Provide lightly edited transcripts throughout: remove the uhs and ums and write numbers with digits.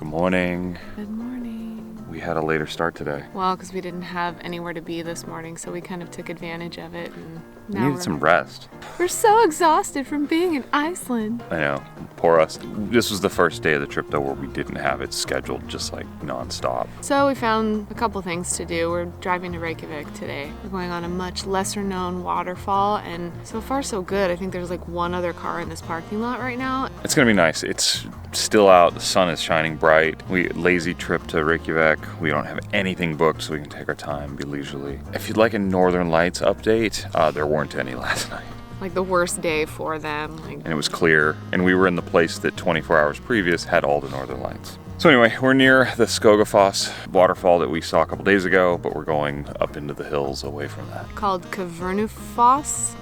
Good morning. Good morning. We had a later start today. Well, because we didn't have anywhere to be this morning, so we kind of took advantage of it. And We now needed some rest. we're so exhausted from being in Iceland. I know, poor us. This was the first day of the trip though where we didn't have it scheduled just like non-stop. So we found a couple things to do. We're driving to Reykjavik today. We're going on a much lesser known waterfall, and so far so good. I think there's like one other car in this parking lot right now. It's gonna be nice. It's still out, the sun is shining bright. Lazy trip to Reykjavik. We don't have anything booked, so we can take our time, be leisurely. If you'd like a Northern Lights update, there weren't any last night. Like the worst day for them. And it was clear, and we were in the place that 24 hours previous had all the Northern Lights. So anyway, we're near the Skogafoss waterfall that we saw a couple days ago, but we're going up into the hills away from that. Called Kavernufoss.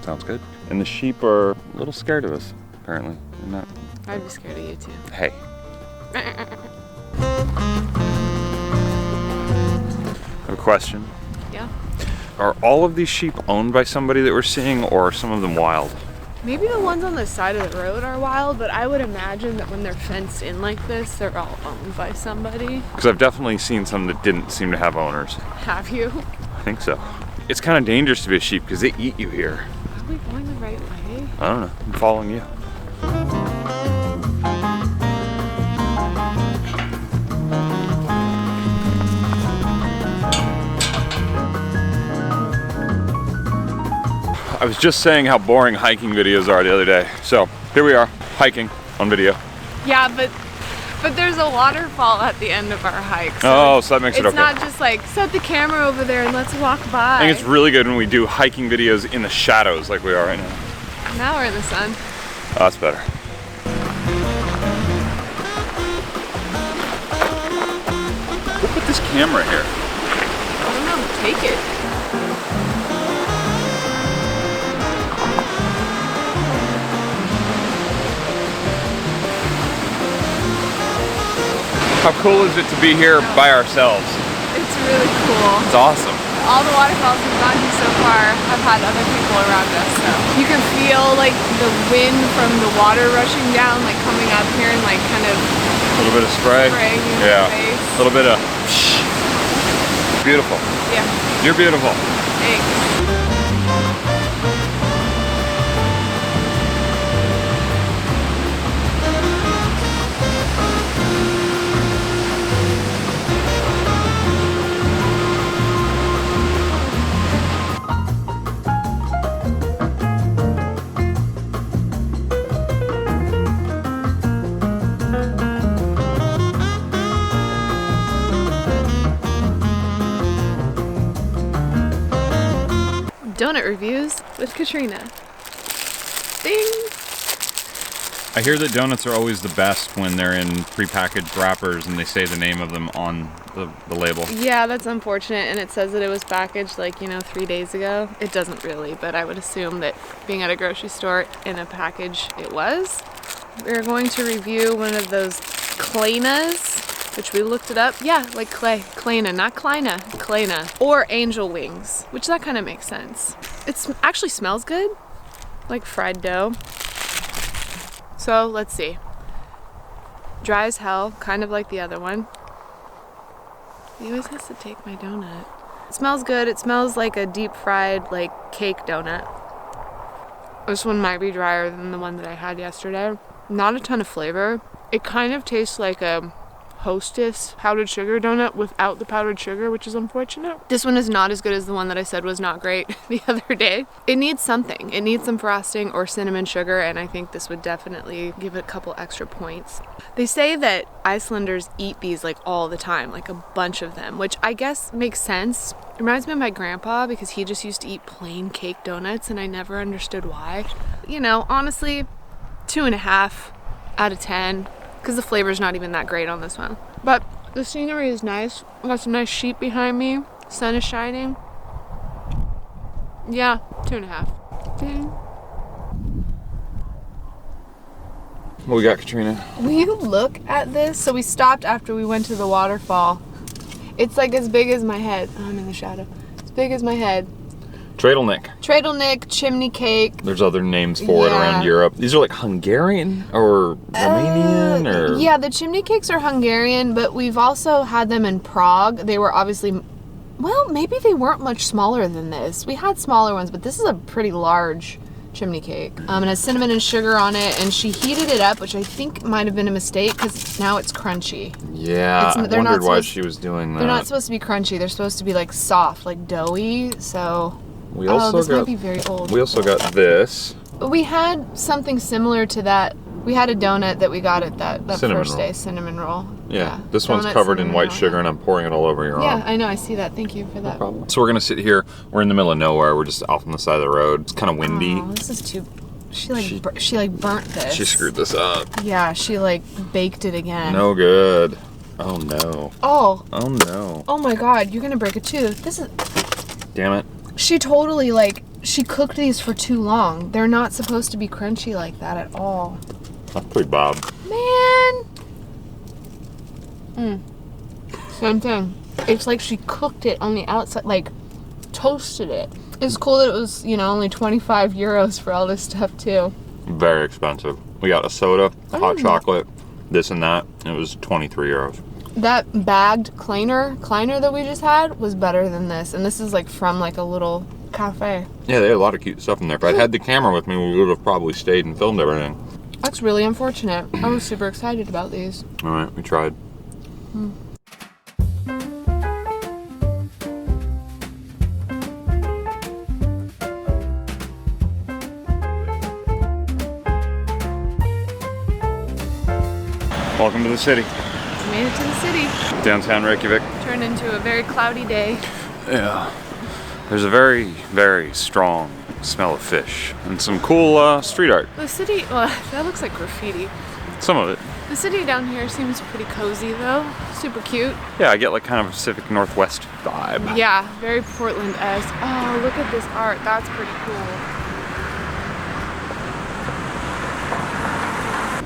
Sounds good. And the sheep are a little scared of us, apparently. They're not. I'd be scared of you too. Hey. I have a question. Yeah. Are all of these sheep owned by somebody that we're seeing, or are some of them wild? Maybe the ones on the side of the road are wild, but I would imagine that when they're fenced in like this, they're all owned by somebody. Because I've definitely seen some that didn't seem to have owners. Have you? I think so. It's kind of dangerous to be a sheep because they eat you here. Are we going the right way? I don't know. I'm following you. I was just saying how boring hiking videos are the other day. So here we are, hiking on video. Yeah, but there's a waterfall at the end of our hike. So that makes it okay. It's not just like, set the camera over there and let's walk by. I think it's really good when we do hiking videos in the shadows like we are right now. Now we're in the sun. Oh, that's better. Who put this camera here? I don't know, take it. How cool is it to be here by ourselves? It's really cool. It's awesome. All the waterfalls we've gone to so far have had other people around us, so you can feel like the wind from the water rushing down, like coming up here and like kind of A little bit of spray. spraying in your face. A little bit of beautiful. Yeah. You're beautiful. Thanks. Donut reviews with Katrina. Ding! I hear that donuts are always the best when they're in prepackaged wrappers and they say the name of them on the label. Yeah, that's unfortunate, and it says that it was packaged like, 3 days ago. It doesn't really, but I would assume that being at a grocery store in a package, it was. We're going to review one of those Kleinas, which we looked it up. Yeah, like clay. Kleina, not Kleina. Kleina. Or angel wings, which that kind of makes sense. It actually smells good, like fried dough. So let's see. Dry as hell, kind of like the other one. He always has to take my donut. It smells good. It smells like a deep fried, like cake donut. This one might be drier than the one that I had yesterday. Not a ton of flavor. It kind of tastes like a Hostess powdered sugar donut without the powdered sugar, which is unfortunate. This one is not as good as the one that I said was not great the other day. It needs something. It needs some frosting or cinnamon sugar, and I think this would definitely give it a couple extra points. They say that Icelanders eat these like all the time, like a bunch of them, which I guess makes sense. It reminds me of my grandpa because he just used to eat plain cake donuts and I never understood why. Honestly, 2.5 out of 10. Because the flavor's not even that great on this one. But the scenery is nice. Got some nice sheep behind me. Sun is shining. Yeah, 2.5. Ding. What we got, Katrina? Will you look at this? So we stopped after we went to the waterfall. It's like as big as my head. Oh, I'm in the shadow. As big as my head. Tradelnik, chimney cake. There's other names for it around Europe. These are like Hungarian or Romanian or... Yeah, the chimney cakes are Hungarian, but we've also had them in Prague. They were obviously... Well, maybe they weren't much smaller than this. We had smaller ones, but this is a pretty large chimney cake. It has cinnamon and sugar on it, and she heated it up, which I think might have been a mistake because now it's crunchy. Yeah, I wondered why she was doing that. They're not supposed to be crunchy. They're supposed to be like soft, like doughy. So, this might be very old. We also got this. We had something similar to that. We had a donut that we got at that first day, cinnamon roll. Yeah, this one's covered in white sugar, and I'm pouring it all over your arm. Yeah, I know, I see that. Thank you for that. No problem. So we're gonna sit here. We're in the middle of nowhere. We're just off on the side of the road. It's kind of windy. Oh, this is too... She burnt this. She screwed this up. Yeah, she baked it again. No good. Oh no. Oh. Oh no. Oh my God, you're gonna break a tooth. This is... Damn it. She totally she cooked these for too long. They're not supposed to be crunchy like that at all. That's pretty bad. Man. Same thing. It's like she cooked it on the outside, toasted it. It's cool that it was, only 25 euros for all this stuff too. Very expensive. We got a soda, hot chocolate, this and that. It was 23 euros. That bagged Kleiner that we just had was better than this. And this is from a little cafe. Yeah, they had a lot of cute stuff in there. If I'd had the camera with me, we would have probably stayed and filmed everything. That's really unfortunate. I was super excited about these. All right, we tried. Welcome to the city. We made it to the city. Downtown Reykjavik. Turned into a very cloudy day. Yeah. There's a very, very strong smell of fish and some cool street art. The city, well, that looks like graffiti. Some of it. The city down here seems pretty cozy though. Super cute. Yeah, I get kind of a Pacific Northwest vibe. Yeah, very Portland-esque. Oh, look at this art. That's pretty cool.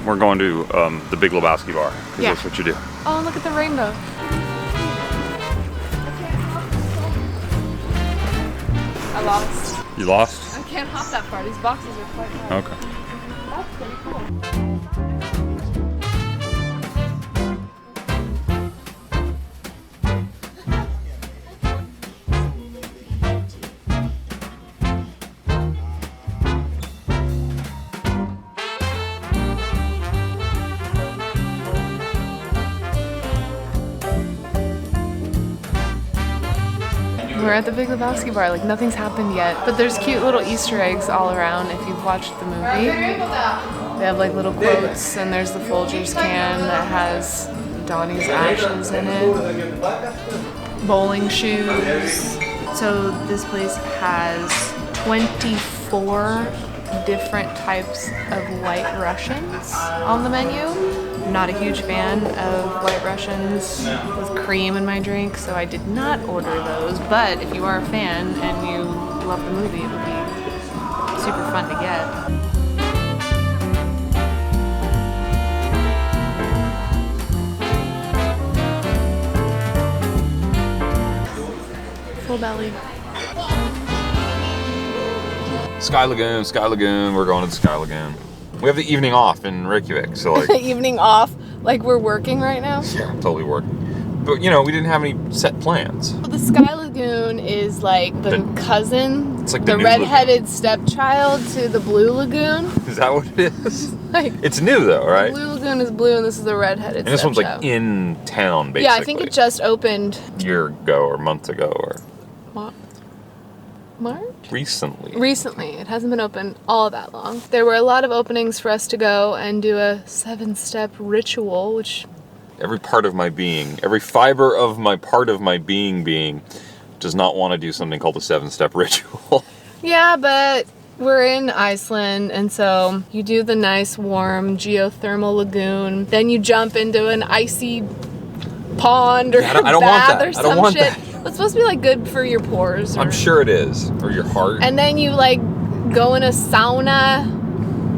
We're going to the Big Lebowski bar, because that's what you do. Oh, and look at the rainbow. I lost. You lost? I can't hop that far. These boxes are quite high. Okay. That's pretty cool. We're at the Big Lebowski bar, nothing's happened yet, but there's cute little Easter eggs all around if you've watched the movie. They have little quotes, and there's the Folgers can that has Donnie's ashes in it. Bowling shoes. So this place has 24 different types of White Russians on the menu. I'm not a huge fan of White Russians with cream in my drink, so I did not order those. But if you are a fan and you love the movie, it would be super fun to get. Full belly. Sky Lagoon. We're going to the Sky Lagoon. We have the evening off in Reykjavik, so Evening off? We're working right now? Yeah, totally working. But we didn't have any set plans. Well, the Sky Lagoon is the cousin, it's the redheaded stepchild to the Blue Lagoon. Is that what it is? It's new though, right? The Blue Lagoon is blue, and this is the redheaded. And this one's in town, basically. Yeah, I think it just opened a year ago or a month ago or March? Recently. It hasn't been open all that long. There were a lot of openings for us to go and do a 7-step ritual, which... Every part of my being, every fiber of my part of my being does not want to do something called a 7-step ritual. Yeah, but we're in Iceland, and so you do the nice warm geothermal lagoon, then you jump into an icy pond or I don't want bath that. or some I don't want shit. that. It's supposed to be good for your pores. I'm sure it is, or your heart. And then you go in a sauna.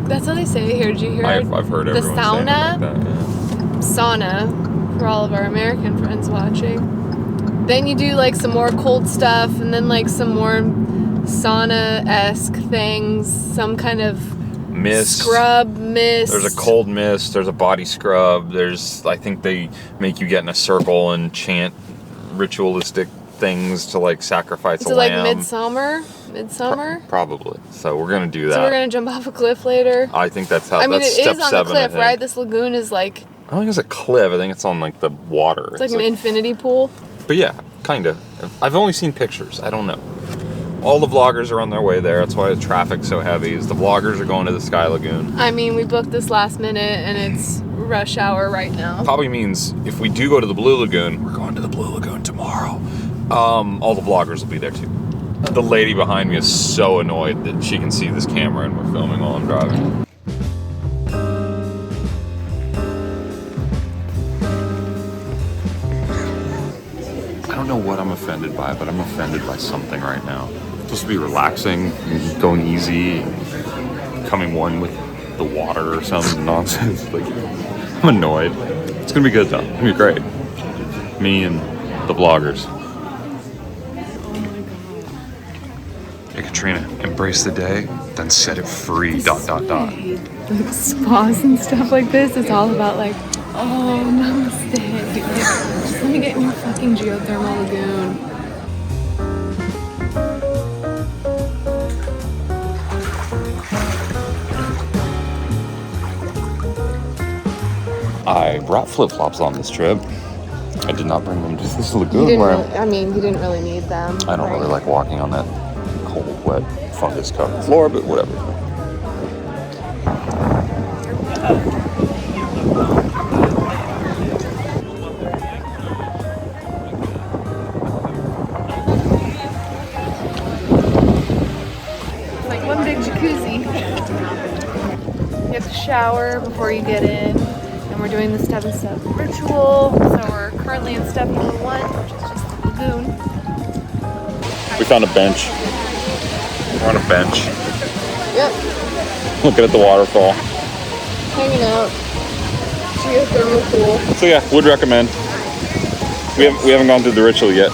That's how they say it here. Did you hear? I've heard everyone saying it like that, yeah. Sauna, for all of our American friends watching. Then you do some more cold stuff, and then some more sauna-esque things, some kind of mist. Scrub, mist. There's a cold mist, there's a body scrub, there's, I think they make you get in a circle and chant ritualistic things to like sacrifice a lamb. Is it like midsummer? Probably. So we're gonna do that. So we're gonna jump off a cliff later? I think that's how, I mean, that's it step is on 7, the cliff, I right? think. This lagoon is like... I don't think it's a cliff, I think it's on like the water. It's like an infinity pool? But yeah, kinda. I've only seen pictures, I don't know. All the vloggers are on their way there. That's why the traffic's so heavy. Is the vloggers are going to the Sky Lagoon. I mean, we booked this last minute and it's rush hour right now. Probably means if we do go to the Blue Lagoon, we're going to the Blue Lagoon tomorrow. All the vloggers will be there too. The lady behind me is so annoyed that she can see this camera and we're filming while I'm driving. I don't know what I'm offended by, but I'm offended by something right now. It's supposed to be relaxing, and going easy, and coming one with the water or some nonsense. Like, I'm annoyed. It's gonna be good though. It's gonna be great. Me and the vloggers. Hey Katrina, embrace the day, then set it free. ... Like spas and stuff like this, it's all about like, oh, namaste. Just let me get in your fucking geothermal lagoon. I brought flip-flops on this trip. I did not bring them to this lagoon You where didn't really need them. I don't really like walking on that cold, wet, fungus-covered floor, but whatever. It's like one big jacuzzi. You have to shower before you get in. And we're doing the 7-step ritual. So we're currently in step number 1, which is just the lagoon. We found a bench. We're on a bench. Yep. Looking at the waterfall. Hanging out. Geothermal pool. So yeah, would recommend. We haven't gone through the ritual yet,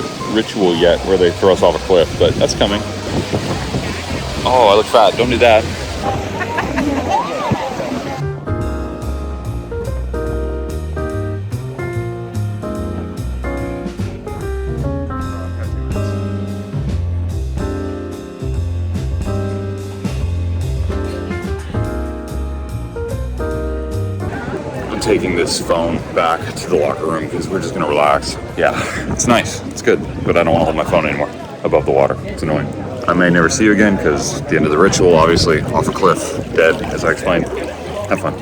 where they throw us off a cliff, but that's coming. Oh, I look fat. Don't do that. Taking this phone back to the locker room because we're just gonna relax. Yeah, it's nice, it's good, but I don't want to hold my phone anymore above the water. It's annoying. I may never see you again because at the end of the ritual, obviously, off a cliff, dead, as I explained. Have fun.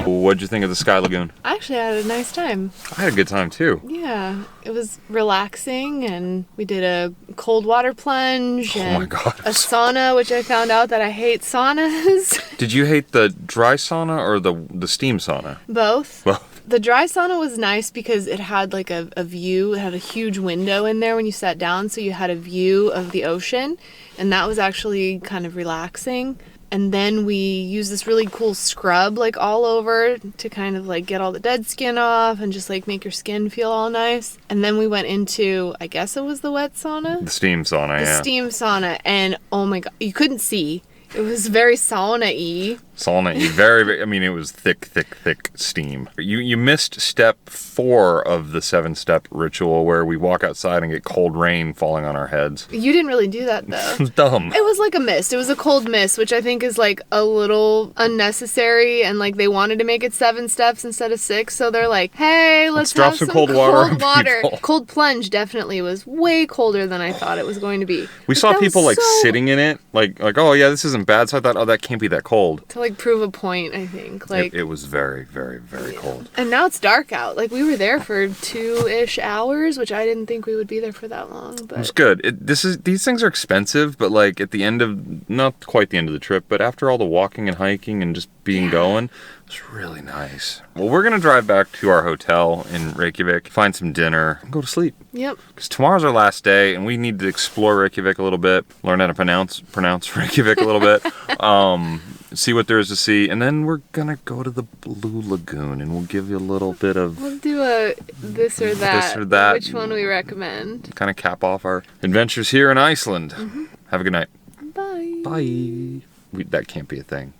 What'd you think of the Sky Lagoon? I actually had a nice time. I had a good time too. Yeah, it was relaxing and we did a cold water plunge and oh my God, a sauna, which I found out that I hate saunas. Did you hate the dry sauna or the steam sauna? Both. Well, the dry sauna was nice because it had like a view. It had a huge window in there when you sat down, so you had a view of the ocean, and that was actually kind of relaxing. And then we used this really cool scrub like all over to kind of like get all the dead skin off and just like make your skin feel all nice. And then we went into, I guess it was the wet sauna? the steam sauna, The yeah. steam sauna. And oh my God, you couldn't see. It was very sauna-y. Sauna-y, very, I mean, it was thick steam. You missed step 4 of the 7-step ritual where we walk outside and get cold rain falling on our heads. You didn't really do that though. It was dumb. It was like a mist. It was a cold mist, which I think is like a little unnecessary, and like they wanted to make it 7 steps instead of 6, so they're like, hey, let's drop have some some cold water on people. Cold plunge definitely was way colder than I thought it was going to be. We saw people like sitting in it, like, oh yeah, this isn't bad, so I thought, oh, that can't be that cold. To like prove a point, I think. Like it was very cold. And now it's dark out. Like we were there for 2-ish hours, which I didn't think we would be there for that long. But It was good. These things are expensive, but like at the end of, not quite the end of the trip, but after all the walking and hiking and just being going, it's really nice. Well, we're gonna drive back to our hotel in Reykjavik, find some dinner, and go to sleep. Yep. Because tomorrow's our last day, and we need to explore Reykjavik a little bit, learn how to pronounce Reykjavik a little bit, see what there is to see, and then we're gonna go to the Blue Lagoon, and we'll give you a little bit of. We'll do a this or that. This or that. Which one we recommend? Kind of cap off our adventures here in Iceland. Have a good night. Bye. Bye. That can't be a thing.